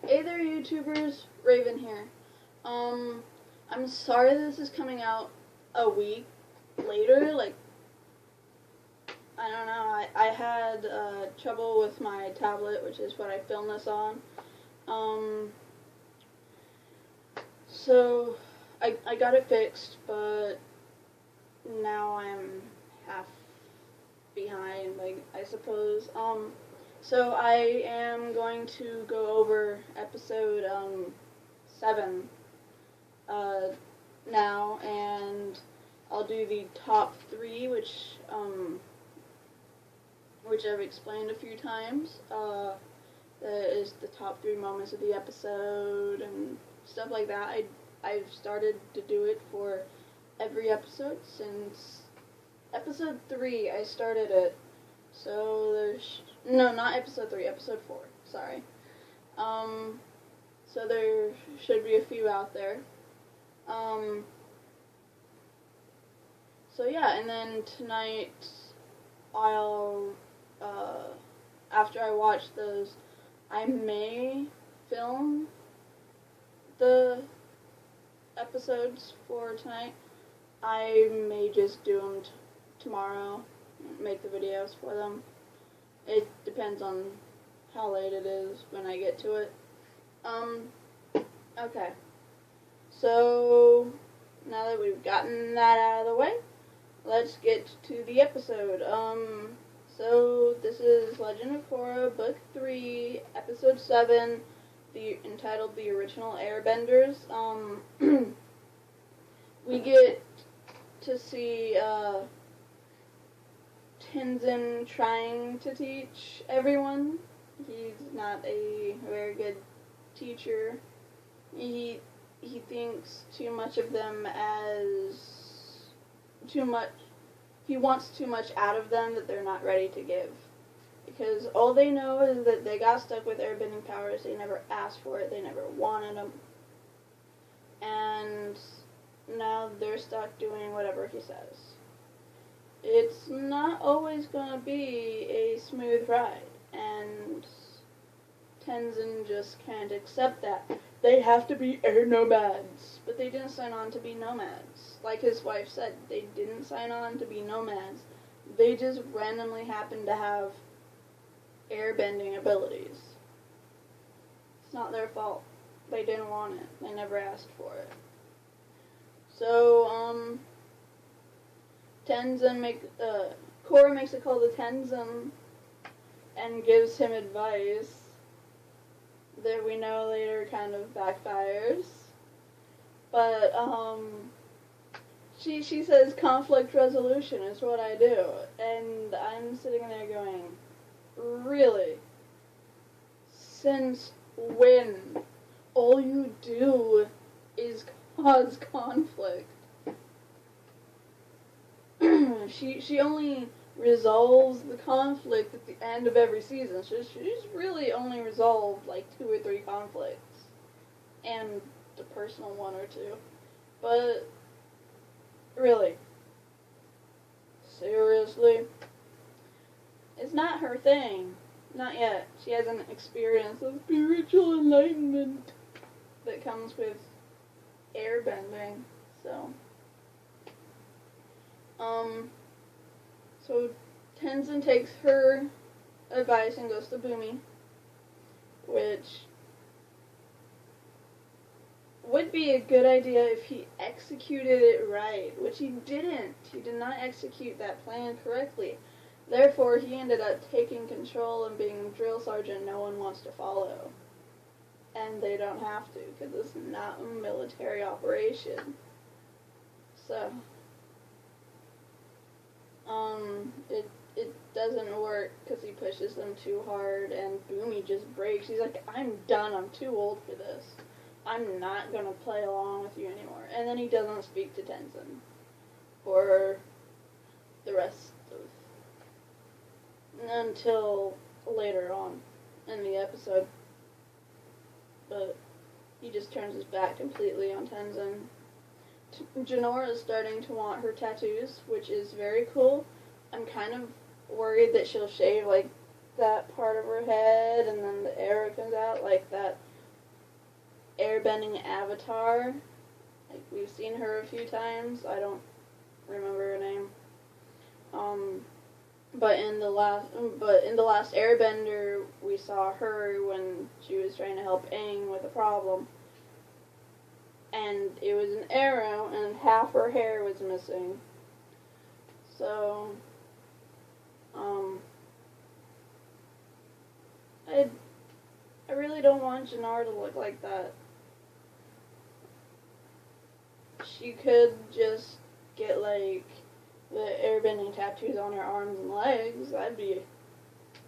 Hey there, YouTubers. Raven here. I'm sorry this is coming out a week later. Like, I don't know. I had trouble with my tablet, which is what I film this on. So I got it fixed, but now I'm half behind, like, I suppose. So I am going to go over episode 7 now, and I'll do the top 3, which I've explained a few times. That is the top 3 moments of the episode and stuff like that. I've started to do it for every episode since episode 3. I started it. So there's no, not episode 3, episode 4. Sorry. So there should be a few out there. So yeah, and then tonight I'll after I watch those, I may film the episodes for tonight. I may just do them tomorrow, make the videos for them. It depends on how late it is when I get to it. Okay. So, now that we've gotten that out of the way, let's get to the episode. So this is Legend of Korra, Book 3, Episode 7, entitled The Original Airbenders. We get to see, Tenzin trying to teach everyone. He's not a very good teacher. He thinks too much of them as too much. He wants too much out of them that they're not ready to give. Because all they know is that they got stuck with airbending powers. They never asked for it. They never wanted them. And now they're stuck doing whatever he says. It's not always going to be a smooth ride, and Tenzin just can't accept that. They have to be air nomads, but they didn't sign on to be nomads. Like his wife said, they didn't sign on to be nomads. They just randomly happened to have airbending abilities. It's not their fault. They didn't want it. They never asked for it. So, Korra makes a call to Tenzin and gives him advice that we know later kind of backfires. But, she says conflict resolution is what I do. And I'm sitting there going, really? Since when? All you do is cause conflict. She only resolves the conflict at the end of every season. She's really only resolved like 2 or 3 conflicts. And the personal 1 or 2. But, really? Seriously? It's not her thing. Not yet. She hasn't experienced the spiritual enlightenment that comes with airbending. So Tenzin takes her advice and goes to Boomy, which would be a good idea if he executed it right, which he didn't. He did not execute that plan correctly. Therefore, he ended up taking control and being a drill sergeant no one wants to follow. And they don't have to, because it's not a military operation. So, it doesn't work because he pushes them too hard, and Boomy just breaks. He's like, I'm done, I'm too old for this. I'm not gonna play along with you anymore. And then he doesn't speak to Tenzin for the rest of, until later on in the episode. But he just turns his back completely on Tenzin. Jinora is starting to want her tattoos, which is very cool. I'm kind of worried that she'll shave like that part of her head and then the arrow comes out like that airbending avatar. Like, we've seen her a few times. I don't remember her name. But in the last Airbender, we saw her when she was trying to help Aang with a problem, and it was an arrow, and half her hair was missing. So, I really don't want Jannar to look like that. She could just get, like, the airbending tattoos on her arms and legs. That'd be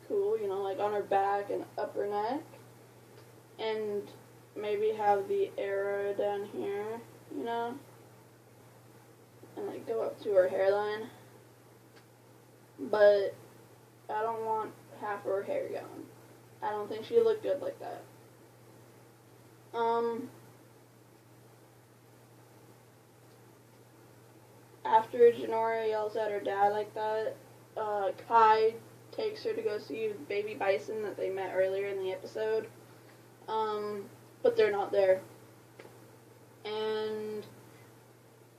cool, you know, like on her back and upper neck. And maybe have the arrow down here, you know, and like go up to her hairline. But I don't want half of her hair gone. I don't think she'd look good like that. After Jinora yells at her dad like that, Kai takes her to go see baby bison that they met earlier in the episode. But they're not there. And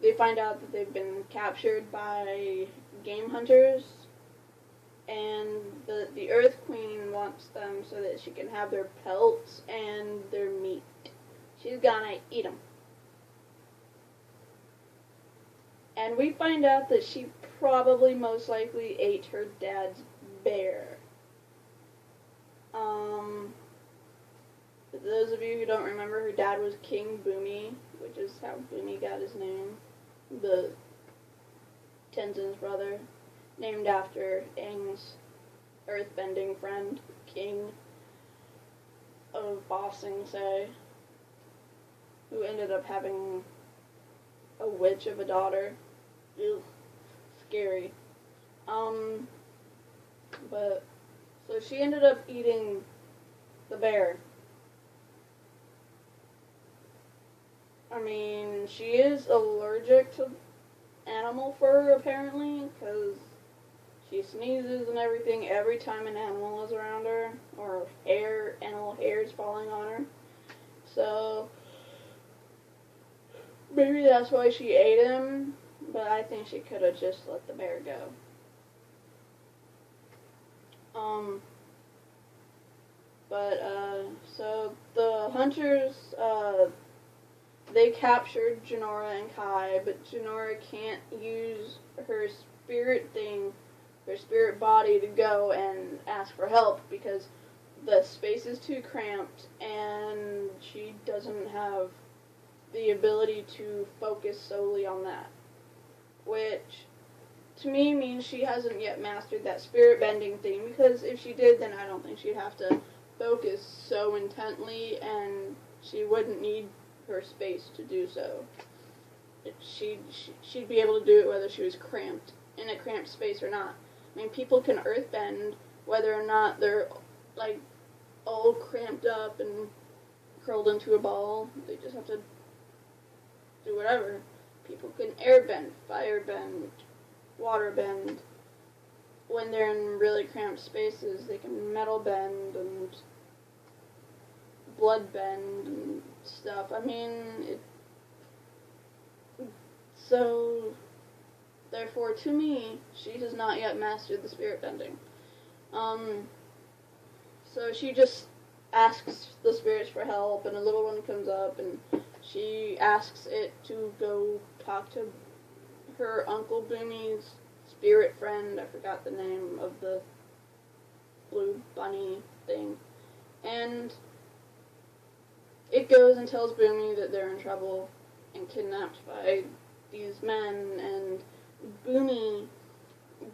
they find out that they've been captured by game hunters. And the Earth Queen wants them so that she can have their pelts and their meat. She's gonna eat them. And we find out that she probably most likely ate her dad's bear. For those of you who don't remember, her dad was King Boomy, which is how Boomy got his name. The Tenzin's brother, named after Aang's earthbending friend, King of Ba Sing Se, who ended up having a witch of a daughter. Ew, scary. But, so she ended up eating the bear. I mean, she is allergic to animal fur, apparently, because she sneezes and everything every time an animal is around her, or animal hair is falling on her. So, maybe that's why she ate him, but I think she could have just let the bear go. So the hunters, they captured Jinora and Kai, but Jinora can't use her spirit thing, her spirit body, to go and ask for help because the space is too cramped and she doesn't have the ability to focus solely on that. Which, to me, means she hasn't yet mastered that spirit bending thing, because if she did, then I don't think she'd have to focus so intently, and she wouldn't need her space to do so. She'd be able to do it whether she was cramped, in a cramped space or not. I mean, people can earthbend whether or not they're, like, all cramped up and curled into a ball. They just have to do whatever. People can airbend, firebend, waterbend. When they're in really cramped spaces, they can metal bend and blood bend and stuff. I mean, so, therefore, to me, she has not yet mastered the spirit bending. So she just asks the spirits for help, and a little one comes up, and she asks it to go talk to her Uncle Boomy's spirit friend. I forgot the name of the blue bunny thing. And it goes and tells Boomy that they're in trouble and kidnapped by these men, and Boomy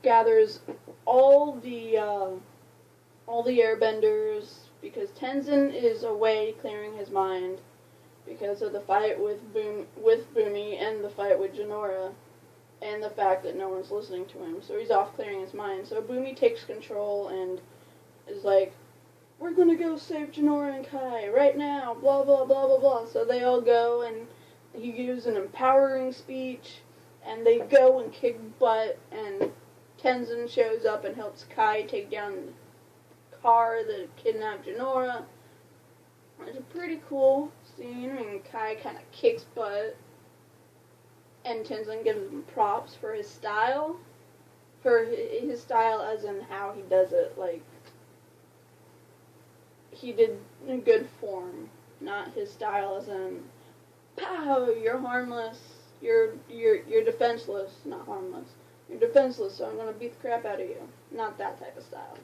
gathers all the airbenders, because Tenzin is away clearing his mind because of the fight with Boomy and the fight with Jinora, and the fact that no one's listening to him. So he's off clearing his mind. So Boomy takes control and is like, we're gonna go save Jinora and Kai right now, blah blah blah blah blah. So they all go, and he gives an empowering speech, and they go and kick butt, and Tenzin shows up and helps Kai take down the car that kidnapped Jinora. It's a pretty cool scene, I mean, Kai kind of kicks butt, and Tenzin gives him props for his style. For his style as in how he does it, like, he did in good form, not his style as in, pow, you're harmless, you're defenseless, not harmless. You're defenseless, so I'm gonna beat the crap out of you. Not that type of style.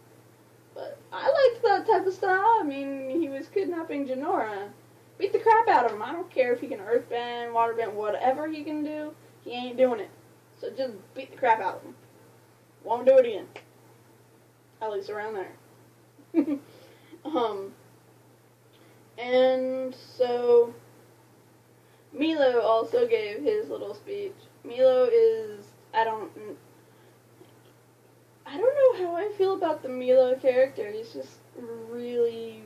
But I liked that type of style. I mean, he was kidnapping Jinora. Beat the crap out of him. I don't care if he can earthbend, waterbend, whatever he can do, he ain't doing it. So just beat the crap out of him. Won't do it again. At least around there. And so Milo also gave his little speech. Milo is, I don't know how I feel about the Milo character. He's just really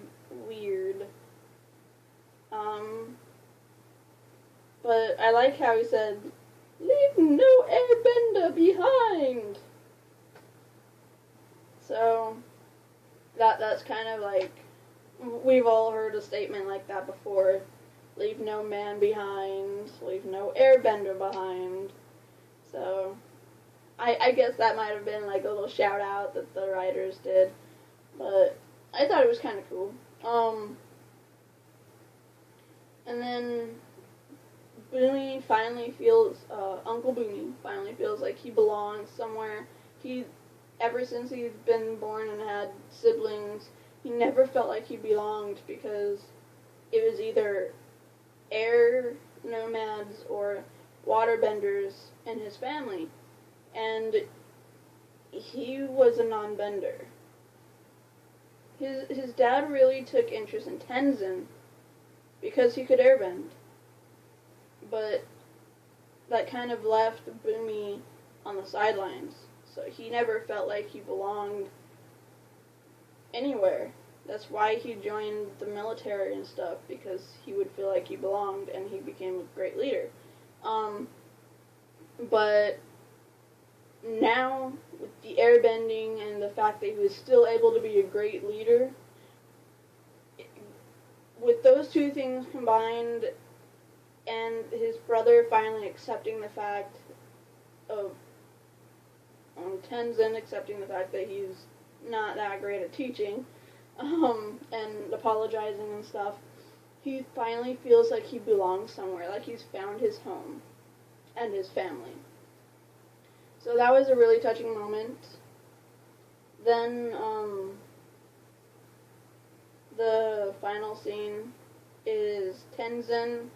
weird. But I like how he said, "Leave no airbender behind." So that's kind of like, we've all heard a statement like that before. Leave no man behind, leave no airbender behind. So I guess that might have been like a little shout out that the writers did. But I thought it was kind of cool. And then Boomy finally feels, Uncle Boomy finally feels like he belongs somewhere. Ever since he's been born and had siblings, he never felt like he belonged because it was either air nomads or waterbenders in his family. And he was a non-bender. His dad really took interest in Tenzin because he could airbend. But that kind of left Boomy on the sidelines. So he never felt like he belonged anywhere. That's why he joined the military and stuff, because he would feel like he belonged, and he became a great leader. But now, with the airbending and the fact that he was still able to be a great leader, with those two things combined, and his brother finally accepting the fact of Tenzin accepting the fact that he's not that great at teaching, and apologizing and stuff, he finally feels like he belongs somewhere, like he's found his home and his family. So that was a really touching moment. Then, the final scene is Tenzin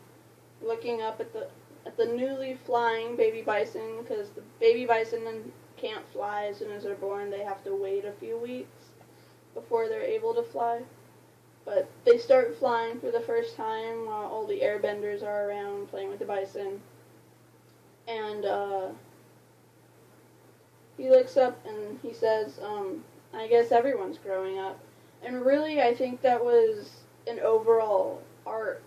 looking up at the newly flying baby bison, because the baby bison can't fly as soon as they're born. They have to wait a few weeks before they're able to fly. But they start flying for the first time while all the airbenders are around playing with the bison. And he looks up and he says, I guess everyone's growing up. And really, I think that was an overall arc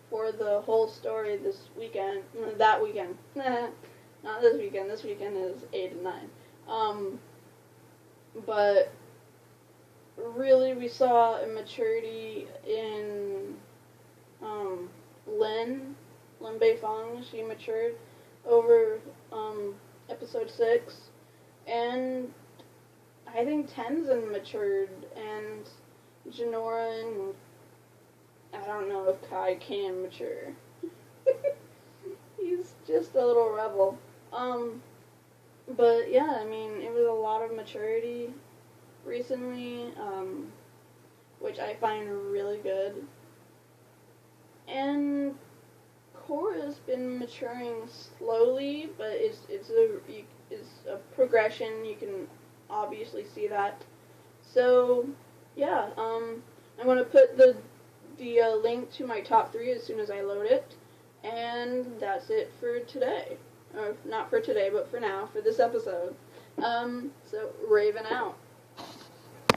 for the whole story this weekend. That weekend. Not this weekend. This weekend is 8 and 9. But really, we saw a maturity in Lin Beifong. She matured over episode 6, and I think Tenzin matured, and Jinora, and I don't know if Kai can mature. He's just a little rebel. But yeah, I mean, it was a lot of maturity recently, which I find really good. And Korra's been maturing slowly, but it's a progression. You can obviously see that. So yeah, I'm gonna put the link to my top 3 as soon as I load it, and that's it for today. Or not for today, but for now, for this episode. So Raven out.